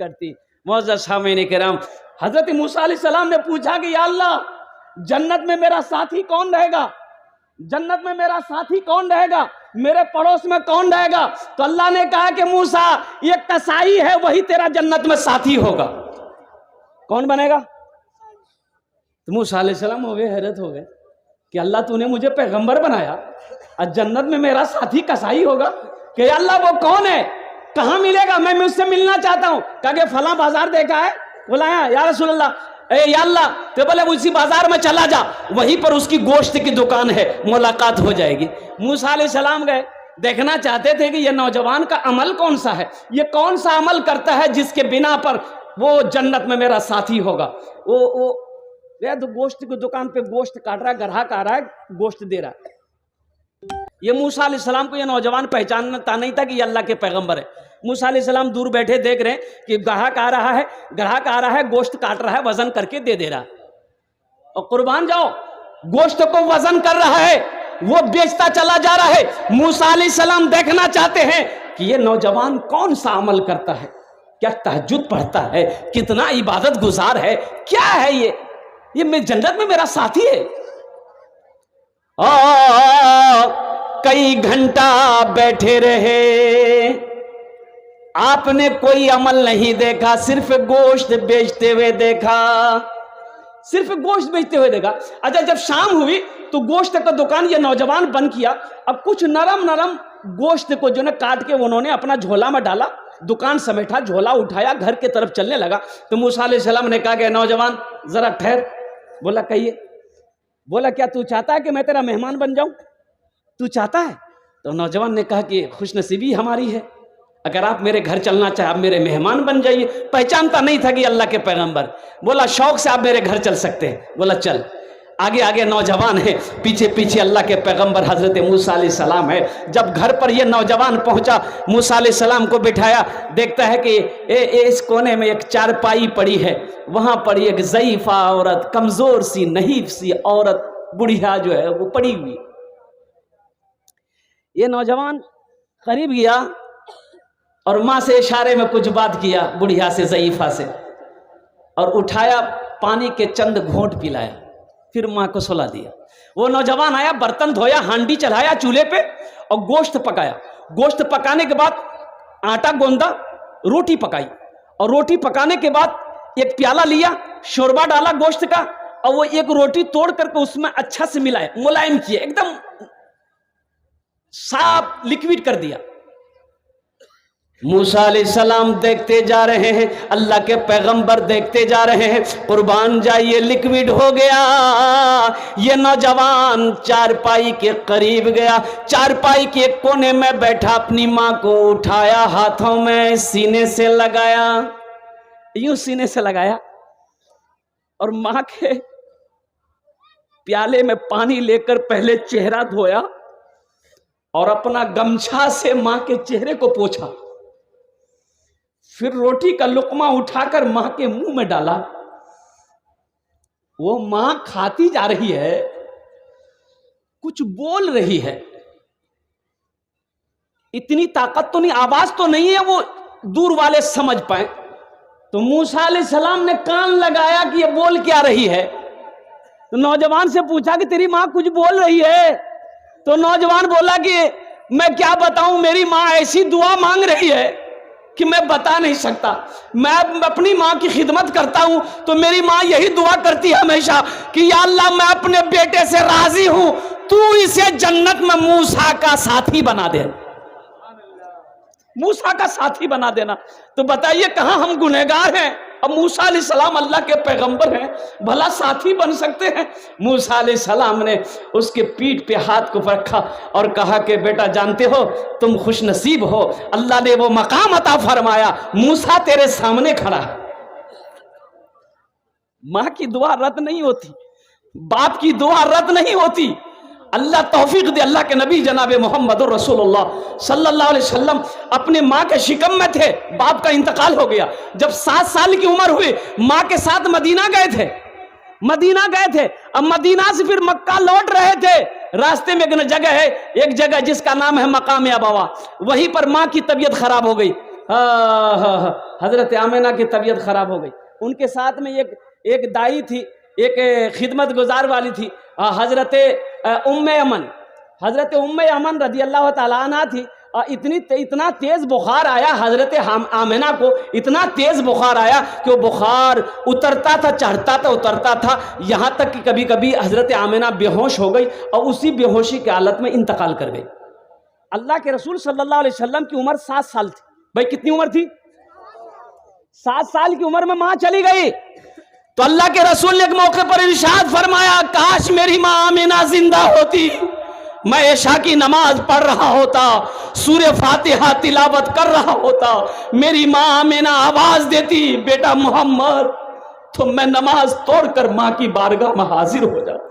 کرتی۔ معزز سامعین کرام، حضرت موسیٰ علیہ السلام نے پوچھا کہ یا اللہ جنت میں میرا ساتھی کون رہے گا، جنت میں میرا ساتھی کون رہے گا، میرے پڑوس میں کون رہے گا؟ تو اللہ نے کہا کہ موسیٰ یہ کسائی ہے، وہی تیرا جنت میں ساتھی ہوگا۔ کون بنے گا؟ تو موسیٰ علیہ السلام ہو گئے، حیرت ہو گئے کہ اللہ تو نے مجھے پیغمبر بنایا اور جنت میں میرا ساتھی کسائی ہوگا؟ کہ اللہ وہ کون ہے، کہاں ملے گا، میں اس سے ملنا چاہتا ہوں۔ کہا کہ فلاں بازار دیکھا ہے، بلایا یا رسول اللہ، اے یا اللہ، تو بولے اسی بازار میں چلا جا، وہیں پر اس کی گوشت کی دکان ہے، ملاقات ہو جائے گی۔ موسیٰ علیہ السلام گئے، دیکھنا چاہتے تھے کہ یہ نوجوان کا عمل کون سا ہے، یہ کون سا عمل کرتا ہے جس کے بنا پر وہ جنت میں میرا ساتھی ہوگا۔ وہ تو گوشت کی دکان پہ گوشت کاٹ رہا ہے، گراہک آ رہا ہے، گوشت دے رہا ہے۔ یہ موسیٰ علیہ السلام کو یہ نوجوان پہچانتا نہیں تھا کہ یہ اللہ کے پیغمبر ہے۔ موسیٰ علیہ السلام دور بیٹھے دیکھ رہے ہیں کہ گراہک آ رہا ہے، گوشت کاٹ رہا ہے، وزن کر کے دے رہا ہے، اور قربان جاؤ گوشت کو وزن کر رہا ہے، وہ بیچتا چلا جا رہا ہے۔ موسیٰ علیہ السلام دیکھنا چاہتے ہیں کہ یہ نوجوان کون سا عمل کرتا ہے، کیا تہجد پڑھتا ہے، کتنا عبادت گزار ہے، کیا ہے یہ میں جنت میں میرا ساتھی ہے۔ کئی گھنٹہ بیٹھے رہے، آپ نے کوئی عمل نہیں دیکھا، صرف گوشت بیچتے ہوئے دیکھا، صرف گوشت بیچتے ہوئے دیکھا۔ اچھا جب شام ہوئی تو گوشت کا دکان یہ نوجوان بند کیا، اب کچھ نرم گوشت کو جو نے کاٹ کے انہوں نے اپنا جھولا میں ڈالا، دکان سمیٹا، جھولا اٹھایا، گھر کے طرف چلنے لگا۔ تو موسیٰ علیہ السلام نے کہا کہ نوجوان ذرا ٹھہر۔ بولا کہیے۔ بولا کیا تو چاہتا ہے کہ میں تیرا مہمان بن جاؤں، تو چاہتا ہے؟ تو نوجوان نے کہا کہ خوش نصیبی ہماری ہے، اگر آپ میرے گھر چلنا چاہے آپ میرے مہمان بن جائیے۔ پہچانتا نہیں تھا کہ اللہ کے پیغمبر۔ بولا شوق سے آپ میرے گھر چل سکتے ہیں۔ بولا چل۔ آگے نوجوان ہے، پیچھے اللہ کے پیغمبر حضرت موسیٰ علیہ السلام ہے۔ جب گھر پر یہ نوجوان پہنچا، موسیٰ علیہ السلام کو بٹھایا، دیکھتا ہے کہ اس کونے میں ایک چارپائی پڑی ہے، وہاں پر ایک ضعیفہ عورت، کمزور سی نحیف سی عورت بڑھیا جو ہے وہ پڑی ہوئی۔ یہ نوجوان قریب گیا اور ماں سے اشارے میں کچھ بات کیا، بڑھیا سے، ضعیفہ سے، اور اٹھایا، پانی کے چند گھونٹ پلایا، پھر ماں کو سلا دیا۔ وہ نوجوان آیا، برتن دھویا، ہانڈی چڑھایا چولہے پہ اور گوشت پکایا۔ گوشت پکانے کے بعد آٹا گوندا، روٹی پکائی، اور روٹی پکانے کے بعد ایک پیالہ لیا، شوربہ ڈالا گوشت کا، اور وہ ایک روٹی توڑ کر کے اس میں اچھا سے ملایا، ملائم کیا، ایک دم صاف لکوڈ کر دیا۔ موسیٰ علیہ السلام دیکھتے جا رہے ہیں، اللہ کے پیغمبر دیکھتے جا رہے ہیں، قربان جائیے لکوڈ ہو گیا۔ یہ نوجوان چارپائی کے قریب گیا، چارپائی کے ایک کونے میں بیٹھا، اپنی ماں کو اٹھایا، ہاتھوں میں سینے سے لگایا، یوں سینے سے لگایا، اور ماں کے پیالے میں پانی لے کر پہلے چہرہ دھویا اور اپنا گمچھا سے ماں کے چہرے کو پوچھا، پھر روٹی کا لقمہ اٹھا کر ماں کے منہ میں ڈالا۔ وہ ماں کھاتی جا رہی ہے، کچھ بول رہی ہے، اتنی طاقت تو نہیں، آواز تو نہیں ہے وہ دور والے سمجھ پائیں۔ تو موسیٰ علیہ السلام نے کان لگایا کہ یہ بول کیا رہی ہے، تو نوجوان سے پوچھا کہ تیری ماں کچھ بول رہی ہے؟ تو نوجوان بولا کہ میں کیا بتاؤں، میری ماں ایسی دعا مانگ رہی ہے کہ میں بتا نہیں سکتا۔ میں اپنی ماں کی خدمت کرتا ہوں تو میری ماں یہی دعا کرتی ہے ہمیشہ کہ یا اللہ میں اپنے بیٹے سے راضی ہوں، تو اسے جنت میں موسیٰ کا ساتھی بنا دے، موسیٰ کا ساتھی بنا دینا۔ تو بتائیے کہاں ہم گنہگار ہیں، اب موسیٰ علیہ السلام اللہ کے پیغمبر ہیں، بھلا ساتھی بن سکتے ہیں؟ موسیٰ علیہ السلام نے اس کے پیٹھ پہ ہاتھ کو رکھا اور کہا کہ بیٹا جانتے ہو تم خوش نصیب ہو، اللہ نے وہ مقام عطا فرمایا، موسیٰ تیرے سامنے کھڑا ہے۔ ماں کی دعا رد نہیں ہوتی، باپ کی دعا رد نہیں ہوتی۔ اللہ توفیق دے۔ اللہ کے نبی جناب محمد رسول اللہ صلی اللہ علیہ وسلم اپنے ماں کے شکم میں تھے، باپ کا انتقال ہو گیا۔ جب 7 سال کی عمر ہوئی ماں کے ساتھ مدینہ گئے تھے، اب مدینہ سے پھر مکہ لوٹ رہے تھے، راستے میں ایک جگہ جس کا نام ہے مقام ابوا، وہیں پر ماں کی طبیعت خراب ہو گئی۔ حضرت آمنہ کی طبیعت خراب ہو گئی. ان کے ساتھ میں ایک دائی تھی, ایک خدمت گزار والی تھی, حضرت ام ایمن. حضرت ام ایمن رضی اللہ تعالیٰ عنہ تھی. اتنا تیز بخار آیا حضرت آمنہ کو, اتنا تیز بخار آیا کہ وہ بخار اترتا تھا, چڑھتا تھا, اترتا تھا, یہاں تک کہ کبھی کبھی حضرت آمنہ بے ہوش ہو گئی اور اسی بے ہوشی کی حالت میں انتقال کر گئی. اللہ کے رسول صلی اللہ علیہ وسلم کی عمر 7 سال تھی. بھائی کتنی عمر تھی؟ 7 سال کی عمر میں ماں چلی گئی. تو اللہ کے رسول نے ایک موقع پر ارشاد فرمایا, کاش میری ماں آمنہ زندہ ہوتی, میں عشاء کی نماز پڑھ رہا ہوتا, سورہ فاتحہ تلاوت کر رہا ہوتا, میری ماں آمنہ آواز دیتی بیٹا محمد, تو میں نماز توڑ کر ماں کی بارگاہ میں حاضر ہو جاتا.